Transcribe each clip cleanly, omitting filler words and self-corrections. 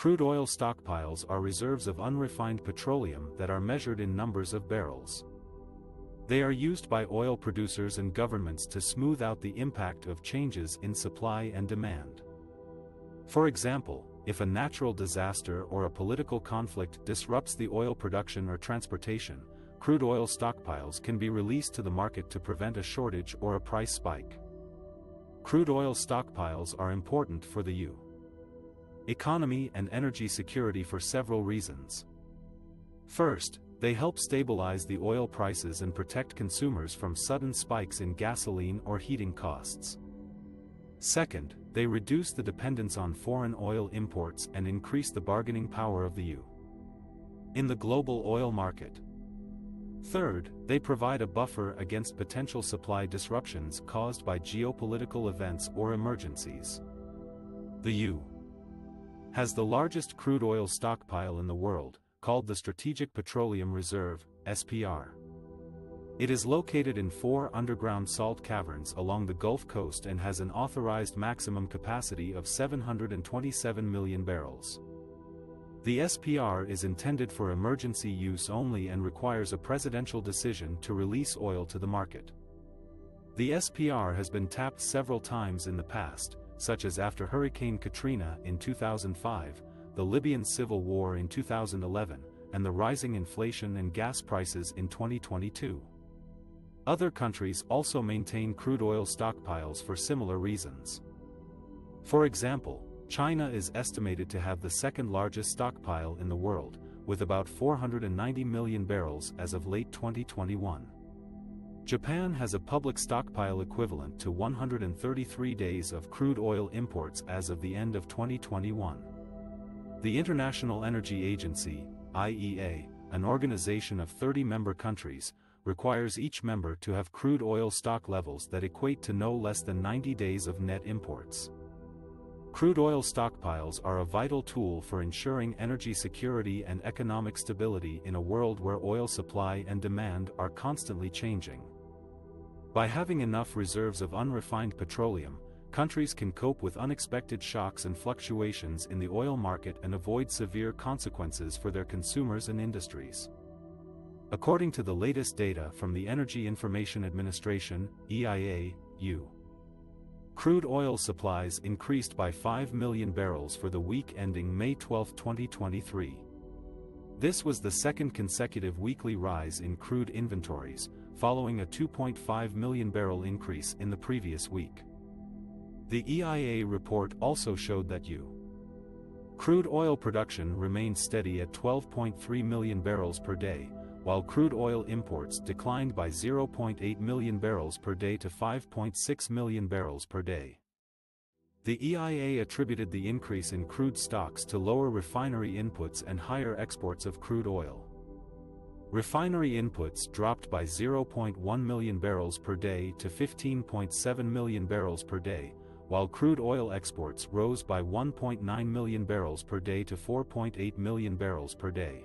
Crude oil stockpiles are reserves of unrefined petroleum that are measured in numbers of barrels. They are used by oil producers and governments to smooth out the impact of changes in supply and demand. For example, if a natural disaster or a political conflict disrupts the oil production or transportation, crude oil stockpiles can be released to the market to prevent a shortage or a price spike. Crude oil stockpiles are important for the U.S. economy and energy security for several reasons. First, they help stabilize the oil prices and protect consumers from sudden spikes in gasoline or heating costs. Second, they reduce the dependence on foreign oil imports and increase the bargaining power of the U.S. in the global oil market. Third, they provide a buffer against potential supply disruptions caused by geopolitical events or emergencies. The U.S. has the largest crude oil stockpile in the world, called the Strategic Petroleum Reserve, SPR. It is located in 4 underground salt caverns along the Gulf Coast and has an authorized maximum capacity of 727 million barrels. The SPR is intended for emergency use only and requires a presidential decision to release oil to the market. The SPR has been tapped several times in the past, such as after Hurricane Katrina in 2005, the Libyan civil war in 2011, and the rising inflation and gas prices in 2022. Other countries also maintain crude oil stockpiles for similar reasons. For example, China is estimated to have the second largest stockpile in the world, with about 490 million barrels as of late 2021. Japan has a public stockpile equivalent to 133 days of crude oil imports as of the end of 2021. The International Energy Agency, IEA, an organization of 30 member countries, requires each member to have crude oil stock levels that equate to no less than 90 days of net imports. Crude oil stockpiles are a vital tool for ensuring energy security and economic stability in a world where oil supply and demand are constantly changing. By having enough reserves of unrefined petroleum, countries can cope with unexpected shocks and fluctuations in the oil market and avoid severe consequences for their consumers and industries. According to the latest data from the Energy Information Administration, EIA, U.S. crude oil supplies increased by 5 million barrels for the week ending May 12, 2023. This was the second consecutive weekly rise in crude inventories, following a 2.5 million barrel increase in the previous week. The EIA report also showed that U.S. crude oil production remained steady at 12.3 million barrels per day, while crude oil imports declined by 0.8 million barrels per day to 5.6 million barrels per day. The EIA attributed the increase in crude stocks to lower refinery inputs and higher exports of crude oil. Refinery inputs dropped by 0.1 million barrels per day to 15.7 million barrels per day, while crude oil exports rose by 1.9 million barrels per day to 4.8 million barrels per day.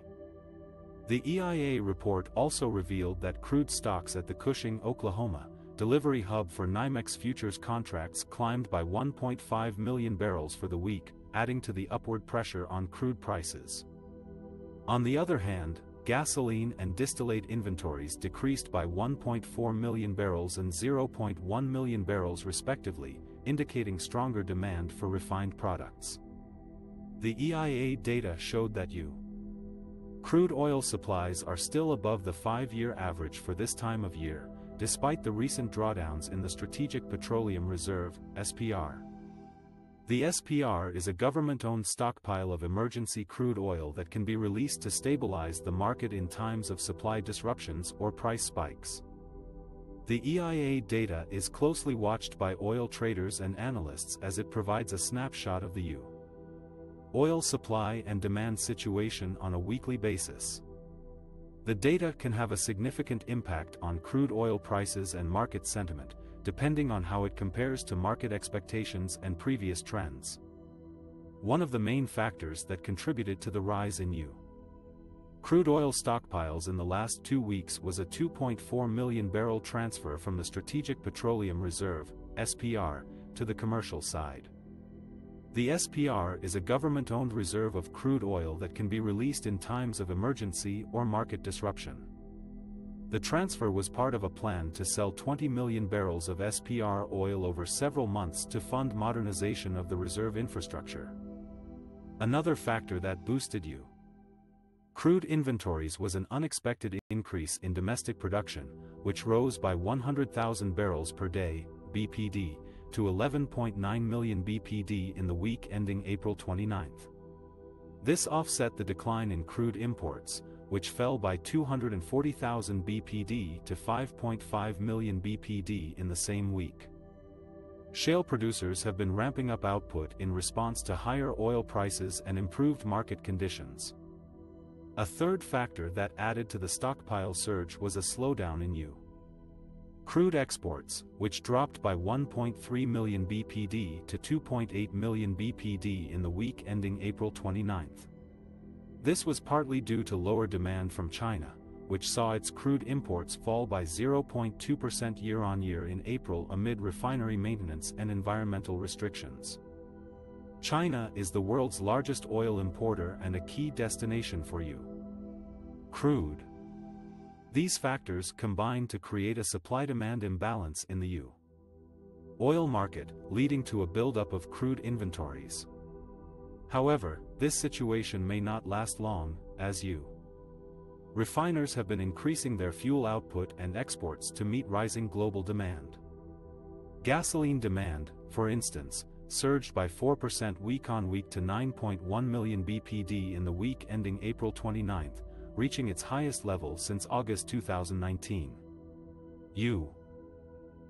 The EIA report also revealed that crude stocks at the Cushing, Oklahoma, delivery hub for NYMEX futures contracts climbed by 1.5 million barrels for the week, adding to the upward pressure on crude prices. On the other hand, gasoline and distillate inventories decreased by 1.4 million barrels and 0.1 million barrels respectively, indicating stronger demand for refined products. The EIA data showed that U.S. crude oil supplies are still above the 5-year average for this time of year, despite the recent drawdowns in the Strategic Petroleum Reserve, SPR. The SPR is a government-owned stockpile of emergency crude oil that can be released to stabilize the market in times of supply disruptions or price spikes. The EIA data is closely watched by oil traders and analysts as it provides a snapshot of the U.S. oil supply and demand situation on a weekly basis. The data can have a significant impact on crude oil prices and market sentiment, depending on how it compares to market expectations and previous trends. One of the main factors that contributed to the rise in U.S. crude oil stockpiles in the last 2 weeks was a 2.4 million barrel transfer from the Strategic Petroleum Reserve, SPR, to the commercial side. The SPR is a government-owned reserve of crude oil that can be released in times of emergency or market disruption. The transfer was part of a plan to sell 20 million barrels of SPR oil over several months to fund modernization of the reserve infrastructure. Another factor that boosted U. Crude inventories was an unexpected increase in domestic production, which rose by 100,000 barrels per day, BPD, to 11.9 million BPD in the week ending April 29. This offset the decline in crude imports, which fell by 240,000 BPD to 5.5 million BPD in the same week. Shale producers have been ramping up output in response to higher oil prices and improved market conditions. A third factor that added to the stockpile surge was a slowdown in U. Crude exports, which dropped by 1.3 million BPD to 2.8 million BPD in the week ending April 29. This was partly due to lower demand from China, which saw its crude imports fall by 0.2% year-on-year in April amid refinery maintenance and environmental restrictions. China is the world's largest oil importer and a key destination for U. Crude. These factors combine to create a supply-demand imbalance in the U. Oil market, leading to a buildup of crude inventories. However, this situation may not last long, as U. Refiners have been increasing their fuel output and exports to meet rising global demand. Gasoline demand, for instance, surged by 4% week-on-week to 9.1 million BPD in the week ending April 29, reaching its highest level since August 2019. U.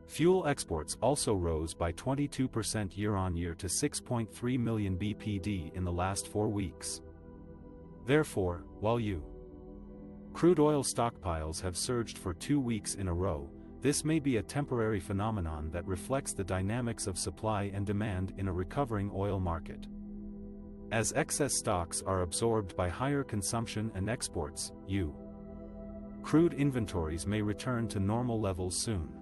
Fuel exports also rose by 22% year-on-year to 6.3 million BPD in the last 4 weeks. Therefore, while U. Crude oil stockpiles have surged for 2 weeks in a row, this may be a temporary phenomenon that reflects the dynamics of supply and demand in a recovering oil market. As excess stocks are absorbed by higher consumption and exports, U. Crude inventories may return to normal levels soon.